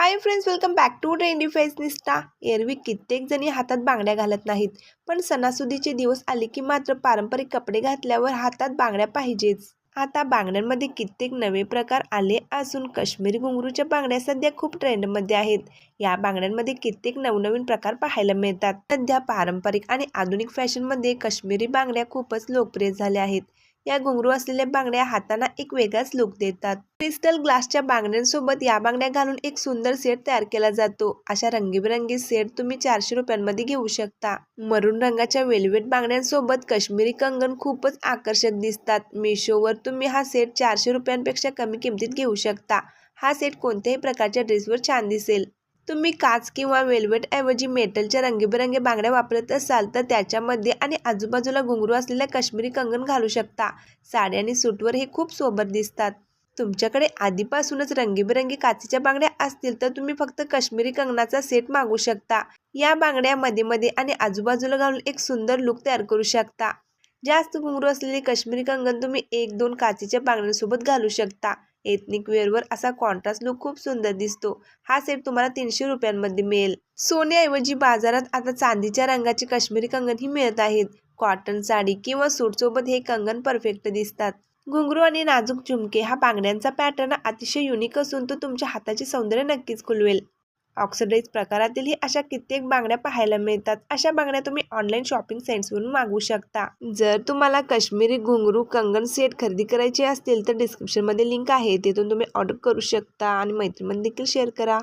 High friends, welcome back to trendy fashionista. एरवी कित्येक जणी हातात बांगड्या घालत नाहीत, पण सणासुदीचे दिवस आले की मात्र पारंपरिक कपडे घातल्यावर हातात बांगड्या पाहिजेच. आता बांगड्यांमध्ये कित्येक नवे प्रकार आले असून काश्मीरी घुंगरूच्या बांगड्या सध्या खूप ट्रेंडमध्ये आहेत. या बांगड्यांमध्ये कित्येक नवनवीन प्रकार पाहायला मिळतात. सध्या पारंपरिक आणि आधुनिक फॅशनमध्ये काश्मीरी बांगड्या खूपच लोकप्रिय झाल्या आहेत. या घुंगरू असलेल्या बांगड्या हातांना एक वेगळाच लुक देतात. क्रिस्टल ग्लासच्या बांगड्यांसोबत या बांगड्या घालून एक सुंदर सेट तयार केला जातो. अशा रंगीबेरंगी सेट तुम्ही 400 रुपयांमध्ये घेऊ शकता. मरून रंगाच्या वेलवेट बांगड्यांसोबत काश्मीरी कंगन खूपच आकर्षक दिसतात. मिशोवर तुम्ही हा सेट 400 रुपयांपेक्षा कमी किमतीत घेऊ शकता. हा सेट कोणत्याही प्रकारच्या ड्रेसवर छान दिसेल. तुम्ही काच किंवा वेलवेट ऐवजी मेटलच्या रंगीबेरंगी बांगड्या वापरत असाल तर त्याच्यामध्ये आणि आजूबाजूला घुंगरू असलेल्या काश्मीरी कंगन घालू शकता. साडी आणि सूटवर हे खूप सोबर दिसतात. तुमच्याकडे आधीपासूनच रंगीबेरंगी काचेच्या बांगड्या असतील तर तुम्ही फक्त काश्मीरी कंगनाचा सेट मागू शकता. या बांगड्या मध्ये मध्ये आणि आजूबाजूला घालून एक सुंदर लुक तयार करू शकता. जास्त घुंगरू असलेले काश्मीरी कंगन तुम्ही 1-2 काचेच्या बांगड्यांसोबत घालू शकता. एथनिक वेअरवर असा कॉन्ट्रास्ट लुक खूप सुंदर दिसतो. हा सेट तुम्हाला 300 रुपयांमध्ये मिळेल. सोन्याऐवजी बाजारात आता चांदीच्या रंगाचे काश्मीरी कंगनही मिळत आहेत. कॉटन साडी किंवा सूटसोबत हे कंगन परफेक्ट दिसतात. घुंगरू आणि नाजूक झुमके हा बांगड्यांचा पॅटर्न अतिशय युनिक असून तो तुमच्या हाताचे सौंदर्य नक्कीच खुलवेल. ऑक्सिडाइज प्रकारातीलही अशा कित्येक बांगड्या पाहायला मिळतात. अशा बांगड्या तुम्ही ऑनलाईन शॉपिंग साईट्सवरून मागवू शकता. जर तुम्हाला काश्मीरी घुंगरू कंगन सेट खरेदी करायचे असतील तर डिस्क्रिप्शनमध्ये लिंक आहे, तिथून तुम्ही ऑर्डर करू शकता आणि मैत्रिणींना देखील शेअर करा.